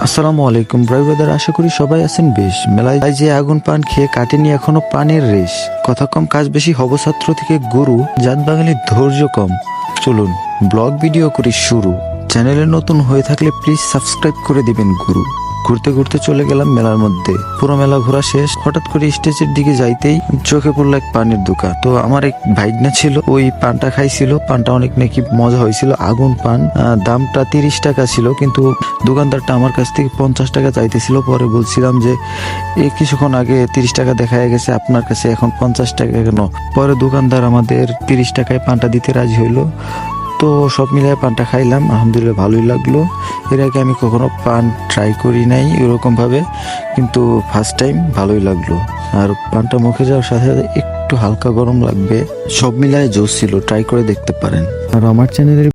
আসসালামু আলাইকুম ব্রাদার, আশা করি সবাই আছেন বেশ। মেলায় যে আগুন পান খেয়ে কাটেনি এখনো পানের রেশ। কথা কম কাজ বেশি, হব ছাত্র থেকে গুরু, জাত বাঙালির ধৈর্য কম। চলুন ব্লগ ভিডিও করি শুরু। চ্যানেলে নতুন হয়ে থাকলে প্লিজ সাবস্ক্রাইব করে দিবেন গুরু। ঘুরতে ঘুরতে চলে গেলাম মেলার মধ্যে। পুরো মেলা ঘোরা শেষ, হঠাৎ করে স্টেজের দিকে যাইতেই চোখে পড়লো এক পানের দোকান। তো আমার এক ভাইগনা ছিল, ওই পানটা খাইছিল। পানটা অনেক নাকি মজা হয়েছিল, আগুন পান। দামটা 30 টাকা ছিল, কিন্তু দোকানদারটা আমার কাছ থেকে 50 টাকা চাইতেছিল। পরে বলছিলাম যে এই কিছুক্ষণ আগে 30 টাকা দেখায় গেছে, আপনার কাছে এখন 50 টাকা কেন? পরে দোকানদার আমাদের 30 টাকায় পানটা দিতে রাজি হইলো। তো সব মিলিয়ে পানটা খাইলাম, আলহামদুলিল্লাহ ভালোই লাগলো। এর আগে আমি কখনো পান ট্রাই করি নাই এরকম ভাবে, কিন্তু ফার্স্ট টাইম ভালোই লাগলো। আর পানটা মুখে যাওয়ার সাথে সাথে একটু হালকা গরম লাগবে, সব মিলায় জোস ছিল। ট্রাই করে দেখতে পারেন। আর আমার চ্যানেলের